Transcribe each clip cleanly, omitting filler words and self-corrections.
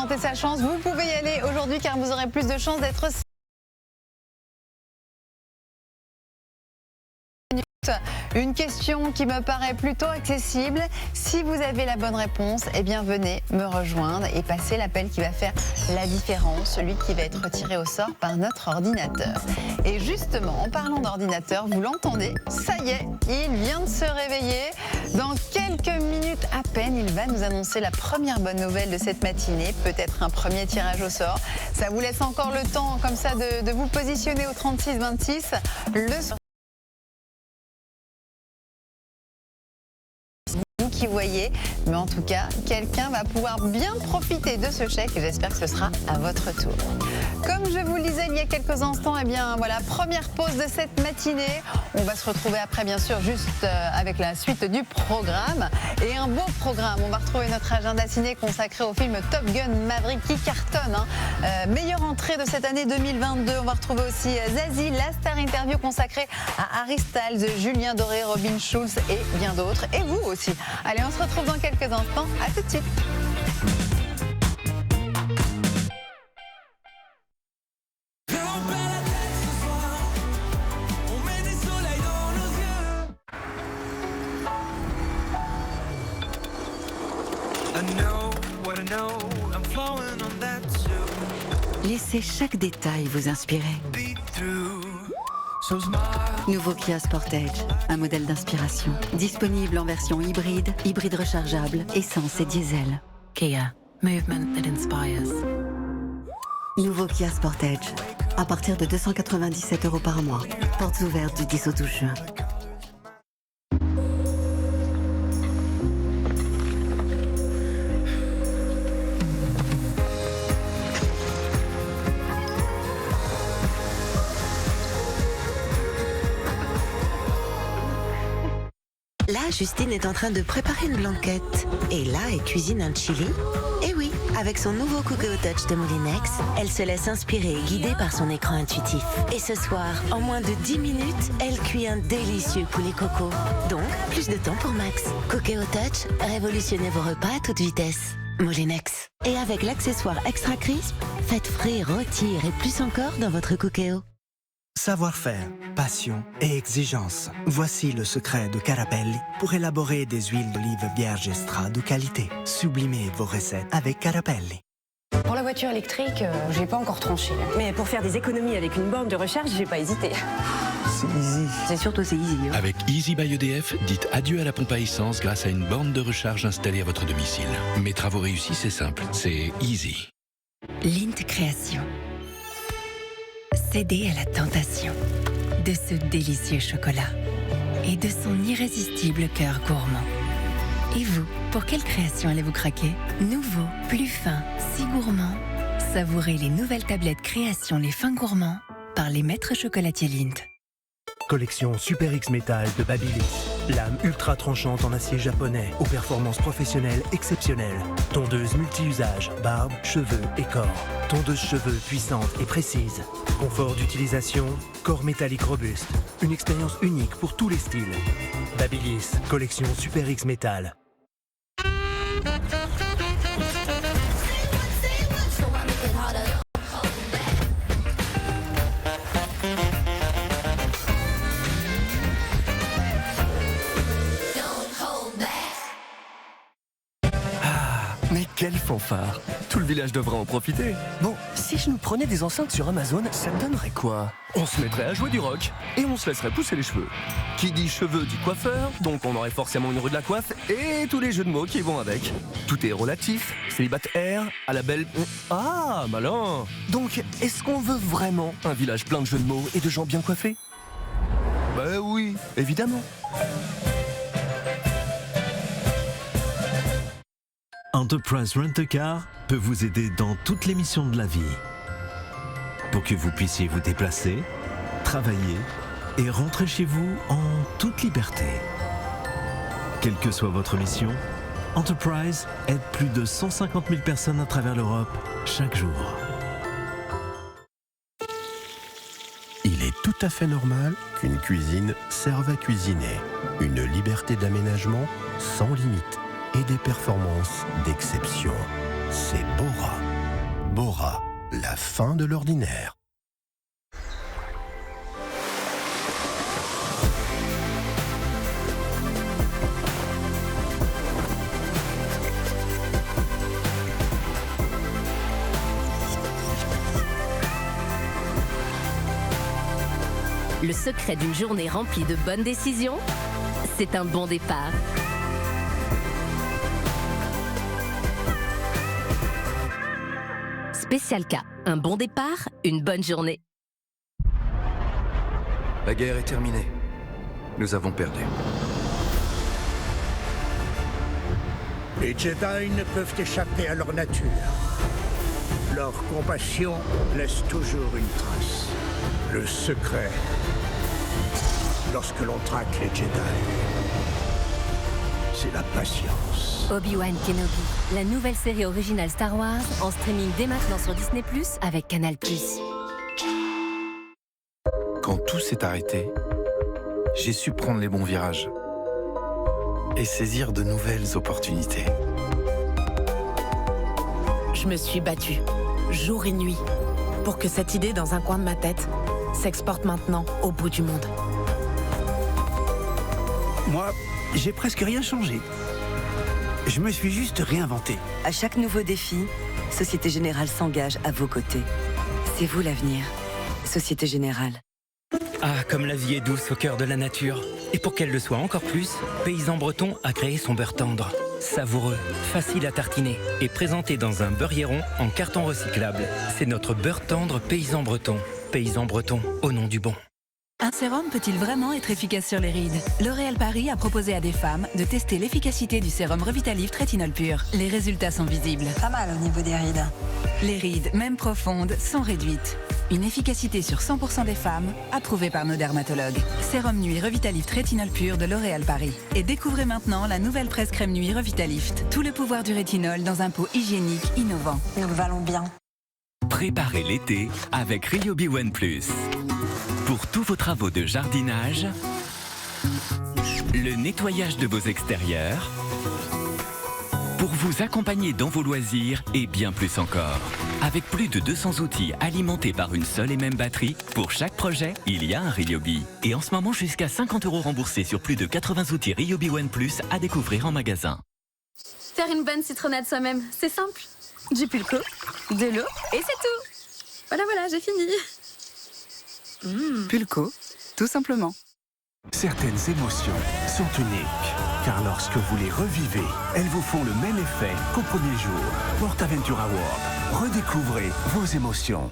Tentez sa chance, vous pouvez y aller aujourd'hui car vous aurez plus de chances d'être une question qui me paraît plutôt accessible. Si vous avez la bonne réponse, eh bien venez me rejoindre et passez l'appel qui va faire la différence, celui qui va être tiré au sort par notre ordinateur. Et justement, en parlant d'ordinateur, vous l'entendez, ça y est, il vient de se réveiller. Dans quelques minutes à peine, il va nous annoncer la première bonne nouvelle de cette matinée, peut-être un premier tirage au sort. Ça vous laisse encore le temps comme ça de vous positionner au 36-26. Qui voyez, mais en tout cas, quelqu'un va pouvoir bien profiter de ce chèque et j'espère que ce sera à votre tour. Comme je vous le disais il y a quelques instants, eh bien voilà, première pause de cette matinée. On va se retrouver après, bien sûr, juste avec la suite du programme et un beau programme. On va retrouver notre agenda ciné consacré au film Top Gun Maverick qui cartonne. Meilleure entrée de cette année 2022. On va retrouver aussi Zazie, la star interview consacrée à Harry Styles, Julien Doré, Robin Schulz et bien d'autres. Et vous aussi. Allez, on se retrouve dans quelques instants. À tout de suite. Laissez chaque détail vous inspirer. Nouveau Kia Sportage, un modèle d'inspiration. Disponible en version hybride, hybride rechargeable, essence et diesel. Kia, movement that inspires. Nouveau Kia Sportage, à partir de 297 € par mois. Portes ouvertes du 10 au 12 juin. Là, Justine est en train de préparer une blanquette. Et là, elle cuisine un chili. Et oui, avec son nouveau Cookéo Touch de Moulinex, elle se laisse inspirer et guider par son écran intuitif. Et ce soir, en moins de 10 minutes, elle cuit un délicieux poulet coco. Donc, plus de temps pour Max. Cookéo Touch, révolutionnez vos repas à toute vitesse. Moulinex. Et avec l'accessoire Extra Crisp, faites frais, rôtir et plus encore dans votre Cookéo. Savoir-faire, passion et exigence. Voici le secret de Carapelli pour élaborer des huiles d'olive vierge extra de qualité. Sublimez vos recettes avec Carapelli. Pour la voiture électrique, j'ai pas encore tranché. Mais pour faire des économies avec une borne de recharge, j'ai pas hésité. C'est easy. C'est surtout c'est easy. Hein. Avec Easy by EDF, dites adieu à la pompe à essence grâce à une borne de recharge installée à votre domicile. Mes travaux réussis, c'est simple, c'est easy. Lint Création. Cédez à la tentation de ce délicieux chocolat et de son irrésistible cœur gourmand. Et vous, pour quelle création allez-vous craquer? Nouveau, plus fin, si gourmand. Savourez les nouvelles tablettes Création Les Fins Gourmands par les maîtres chocolatiers Lindt. Collection Super X Metal de Babyliss. Lame ultra tranchante en acier japonais aux performances professionnelles exceptionnelles. Tondeuse multi-usage, barbe, cheveux et corps. Tondeuse cheveux puissante et précise. Confort d'utilisation, corps métallique robuste. Une expérience unique pour tous les styles. Babyliss, collection Super X Metal. Mais quelle fanfare! Tout le village devrait en profiter. Bon, si je nous prenais des enceintes sur Amazon, ça donnerait quoi? On se mettrait à jouer du rock et on se laisserait pousser les cheveux. Qui dit cheveux dit coiffeur, donc on aurait forcément une rue de la coiffe et tous les jeux de mots qui vont avec. Tout est relatif, célibataire, à la belle... Ah, malin! Donc, est-ce qu'on veut vraiment un village plein de jeux de mots et de gens bien coiffés? Bah oui, évidemment. Enterprise Rent-A-Car peut vous aider dans toutes les missions de la vie pour que vous puissiez vous déplacer, travailler et rentrer chez vous en toute liberté. Quelle que soit votre mission, Enterprise aide plus de 150 000 personnes à travers l'Europe chaque jour. Il est tout à fait normal qu'une cuisine serve à cuisiner. Une liberté d'aménagement sans limite et des performances d'exception. C'est Bora. Bora, la fin de l'ordinaire. Le secret d'une journée remplie de bonnes décisions, c'est un bon départ. Spécial K, un bon départ, une bonne journée. La guerre est terminée. Nous avons perdu. Les Jedi ne peuvent échapper à leur nature. Leur compassion laisse toujours une trace. Le secret, lorsque l'on traque les Jedi, c'est la patience. Obi-Wan Kenobi, la nouvelle série originale Star Wars, en streaming dès maintenant sur Disney+, avec Canal+. Quand tout s'est arrêté, j'ai su prendre les bons virages et saisir de nouvelles opportunités. Je me suis battue, jour et nuit, pour que cette idée dans un coin de ma tête s'exporte maintenant au bout du monde. Moi, j'ai presque rien changé. Je me suis juste réinventé. À chaque nouveau défi, Société Générale s'engage à vos côtés. C'est vous l'avenir. Société Générale. Ah, comme la vie est douce au cœur de la nature. Et pour qu'elle le soit encore plus, Paysan Breton a créé son beurre tendre. Savoureux, facile à tartiner et présenté dans un beurrier-rond en carton recyclable. C'est notre beurre tendre Paysan Breton. Paysan Breton, au nom du bon. Un sérum peut-il vraiment être efficace sur les rides? L'Oréal Paris a proposé à des femmes de tester l'efficacité du sérum Revitalift Rétinol Pur. Les résultats sont visibles. Pas mal au niveau des rides. Les rides, même profondes, sont réduites. Une efficacité sur 100% des femmes, approuvée par nos dermatologues. Sérum Nuit Revitalift Rétinol Pur de L'Oréal Paris. Et découvrez maintenant la nouvelle presse crème nuit Revitalift. Tout le pouvoir du rétinol dans un pot hygiénique innovant. Nous le valons bien. Préparez l'été avec Ryobi One Plus. Pour tous vos travaux de jardinage, le nettoyage de vos extérieurs, pour vous accompagner dans vos loisirs et bien plus encore. Avec plus de 200 outils alimentés par une seule et même batterie, pour chaque projet, il y a un Ryobi. Et en ce moment, jusqu'à 50 € remboursés sur plus de 80 outils Ryobi One Plus à découvrir en magasin. Faire une bonne citronnade soi-même, c'est simple. Du pulco, de l'eau et c'est tout. Voilà, j'ai fini. Pulco, tout simplement. Certaines émotions sont uniques, car lorsque vous les revivez, elles vous font le même effet qu'au premier jour. PortAventura World, redécouvrez vos émotions.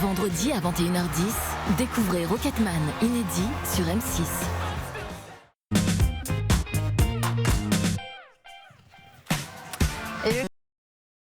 Vendredi à 21h10, découvrez Rocketman inédit sur M6.